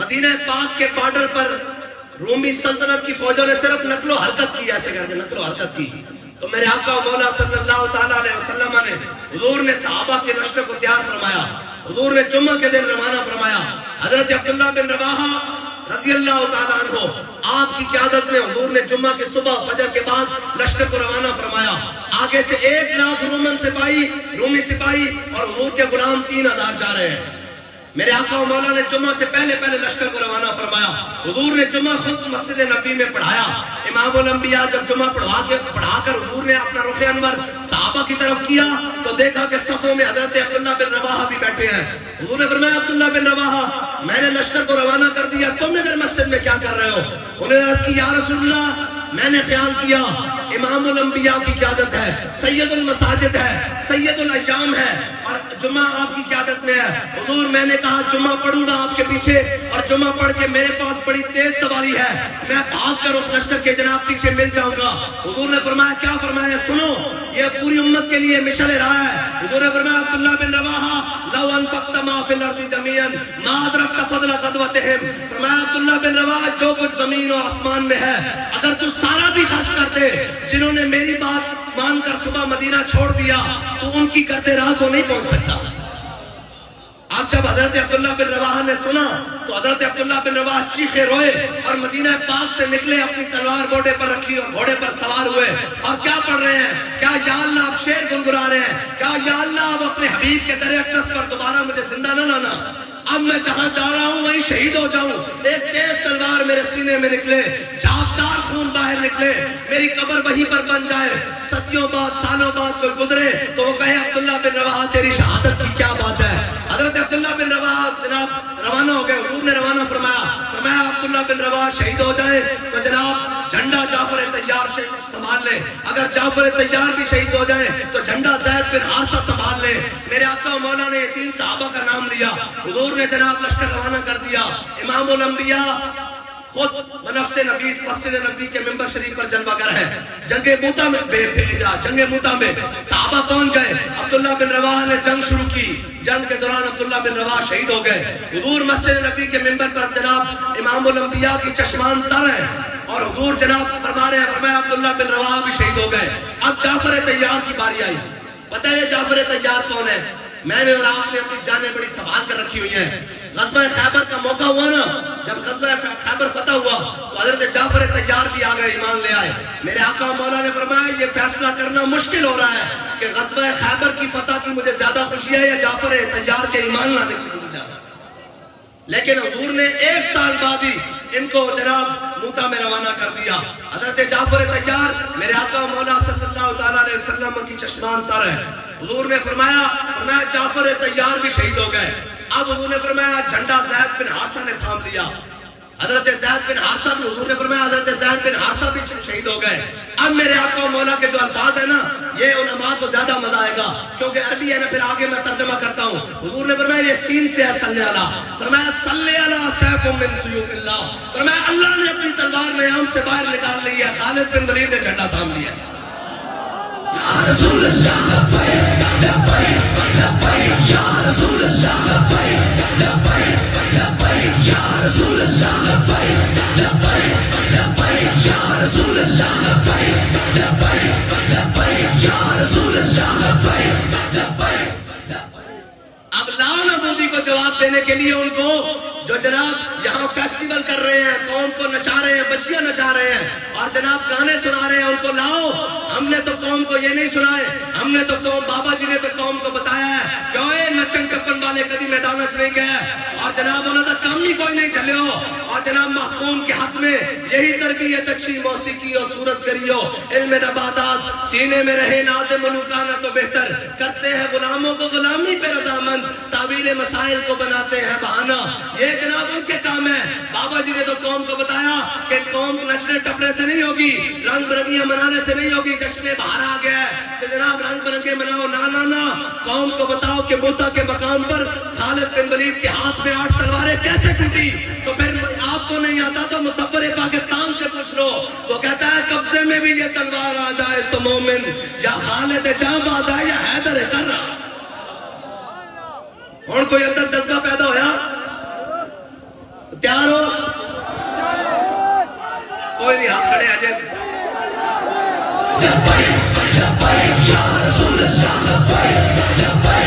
مدینہ پاک کے بارڈر پر رومی سلطنت کی فوجوں نے صرف نقل و حرکت کی، ایسے کر کے نقل و حرکت کی، تو میرے آقا و مولا صلی اللہ تعالیٰ علیہ وسلم نے حضور نے صحابہ کے لشکر کو تیار فرمایا، حضور نے جمعہ کے دن روانہ فرمایا۔ حضرت عبداللہ بن رواحہ رضی اللہ تعالیٰ عنہ آپ کی قیادت میں حضور نے جمعہ کی صبح فجر کے بعد لشکر کو روانہ فرمایا۔ آگے سے 1,00,000 رومی سپاہی اور حضور کے غلام 3,000 جا رہے ہیں۔ میرے آقا و مولا نے جمعہ سے پہلے لشکر کو روانہ فرمایا۔ حضور نے جمعہ خود مسجد نبی میں پڑھایا۔ امام الانبیاء جب جمعہ پڑھا کر حضور نے اپنا رخ انور صحابہ کی طرف کیا تو دیکھا کہ صفوں میں حضرت عبداللہ بن رواحہ بھی بیٹھے ہیں۔ حضور نے فرمایا عبداللہ بن رواحہ میں نے لشکر کو روانہ کر دیا، تم ادھر مسجد میں کیا کر رہے ہو؟ انہوں نے عرض کی یا رسول اللہ میں نے خیال کیا امام الانبیاء کی قیادت ہے، سید المساجد ہے، سید الایام ہے اور جمعہ آپ کی قیادت میں ہے۔ حضور میں نے کہا جمعہ پڑھوں گا آپ کے پیچھے، اور جمعہ پڑھ کے میرے پاس بڑی تیز سواری ہے، میں بھاگ کر اس لشکر کے جناب پیچھے مل جاؤں گا۔ حضور نے فرمایا کیا فرمایا؟ سنو یہ پوری امت کے لیے مشعل راہ ہے۔ حضور نے فرمایا عبداللہ بن رواحہ لو انفقت ما فی الارض جميعا ما ادرکت فضل غزوتہم، فرمایا عبداللہ بن رواحہ جو کچھ زمین و آسمان میں ہے اگر تو سارا بھی خرچ کرتے، جنہوں نے میری بات مان کر صبح مدینہ چھوڑ دیا تو ان کی کرتے راہ کو نہیں پہنچ سکتا۔ اب جب حضرت عبداللہ بن رواحہ نے سنا تو حضرت عبداللہ بن رواحہ چیخے روئے اور مدینہ پاک سے نکلے، اپنی تلوار گھوڑے پر رکھی اور گھوڑے پر سوار ہوئے اور کیا پڑھ رہے ہیں؟ کیا یا اللہ آپ شعر گنگنا رہے ہیں؟ کیا یا اللہ آپ اپنے حبیب کے در اقدس پر دوبارہ مجھے زندہ نہ لانا، اب میں جہاں جا رہا ہوں وہیں شہید ہو جاؤں، ایک تیز تلوار میرے سینے میں نکلے، جھاگدار خون باہر نکلے، میری قبر وہیں پر بن جائے، صدیوں بعد سالوں بعد کوئی گزرے تو وہ کہے عبداللہ بن رواحہ تیری شہادت کی کیا بات ہے۔ حضرت عبداللہ بن رواحہ جناب روانہ ہو گئے، حضور نے روانہ فرمایا عبداللہ بن رواحہ شہید ہو جائے تو جناب جھنڈا جعفر طیار سنبھال لے، اگر جعفر طیار بھی شہید ہو جائے تو جھنڈا زید بن حارثہ سنبھال لے۔ میرے آقا و مولا نے یہ 3 صحابہ کا نام لیا، حضور نے جناب لشکر روانہ کر دیا۔ امام الانبیاء خود بنفس نفیس مسجد نبی کے ممبر شریف پر جلوہ گر ہے، جنگ موتا میں بھیجا، جنگ موتا میں صحابہ پہنچ گئے، عبداللہ بن رواحہ نے جنگ شروع کی، جنگ کے دوران عبداللہ بن رواحہ شہید ہو گئے۔ حضور مسجد نبی کے ممبر پر جناب امام الانبیاء کی چشمان تر ہے اور حضور جناب فرما رہے ہیں، فرمایا عبداللہ بن رواحہ بھی شہید ہو گئے۔ اب جعفر طیار کی باری آئی۔ پتہ ہے جعفر طیار کون ہے؟ میں نے اور آپ نے اپنی جانیں بڑی سنبھال کر رکھی ہوئی ہیں۔ غزوہ خیبر کا موقع ہوا نا، جب غزوہ خیبر فتح ہوا تو حضرت جعفر طیار بھی آ گئے، ایمان لے آئے۔ میرے آقا و مولا نے فرمایا یہ فیصلہ کرنا مشکل ہو رہا ہے کہ غزوہ خیبر کی فتح کی مجھے زیادہ خوشی ہے یا جعفر طیار کے ایمان لانے کی مجھے زیادہ، لیکن حضور نے 1 سال بعد ہی ان کو جناب موتا میں روانہ کر دیا۔ حضرت جعفر طیار میرے آقا و مولا صلی اللہ تعالیٰ علیہ وسلم کی چشمان تر ہے۔ حضور نے فرمایا جعفر طیار بھی شہید ہو گئے۔ اب حضور نے فرمایا جھنڈا زید بن حارثہ نے تھام لیا، حضرت زید بن حارثہ بھی، حضور نے فرمایا حضرت زید بن حارثہ بھی شہید ہو گئے۔ اب میرے آقا و مولا کے جو الفاظ ہیں نا یہ علماء کو زیادہ مزہ آئے گا کیونکہ عربی ہے نا، پھر آگے میں ترجمہ کرتا ہوں۔ حضور نے فرمایا یہ سین سے ہے صلی اللہ، فرمایا صلی اللہ سیف من سیوف اللہ، فرمایا اللہ نے اپنی تلوار میام سے باہر نکال لی ہے، خالد بن ولید نے جھنڈا تھام لیا۔ یا رسول اللہ لبیک لبیک لبیک یا رسول اللہ لبیک لبیک لبیک یا رسول اللہ لبیک لبیک لبیک یا رسول اللہ لبیک لبیک لبیک یا رسول اللہ لبیک لبیک۔ اب لا نبودی کو جواب دینے کے لیے ان کو جو جناب یہاں فیسٹیول کر رہے ہیں، قوم کو نچا رہے ہیں، بچیاں نچا رہے ہیں اور جناب گانے سنا رہے ہیں، ان کو لاؤ۔ ہم نے تو قوم کو یہ نہیں سنائے، ہم نے تو قوم، بابا جی نے تو قوم کو بتایا ہے کہ اوے نچن ٹپن والے کدی میدان نچ نہیں گئے اور جناب انہوں نے کم ہی کوئی نہیں چلے ہو، اور جناب محکوم کے حق میں یہی تربیت اچھی موسیقی اور صورت گری ہو، علم نباتات سینے میں رہے، ناز ملوکانہ تو بہتر، کرتے ہیں غلاموں کو غلامی پہ رضامند، تعویل مسائل کو بناتے ہیں بہانہ، یہ جناب ان کے کام ہے۔ بابا جی نے تو قوم کو بتایا کہ قوم نچنے ٹپنے سے نہیں ہوگی، رنگ برنگیاں منانے سے نہیں ہوگی، جشن بہار آ گیا ہے کہ جناب رنگ برنگے مناؤ، نا قوم کو بتاؤ کہ موتا کے مقام پر خالد بن ولید کے ہاتھ میں 8 تلواریں کیسے ٹوٹی، تو پھر آپ کو نہیں آتا تو مصور پاکستان سے پوچھ لو، وہ کہتا ہے قبضے میں بھی یہ تلوار آ جائے تو مومن یا خالد جاں باز ہے یا حیدر کرہ۔ اور کوئی اندر جذبہ پیدا ہویا، تیار تیار ہو؟ کوئی نہیں، ہاتھ کھڑے آجائیں. لبیک لبیک یا رسول اللہ لبیک لبیک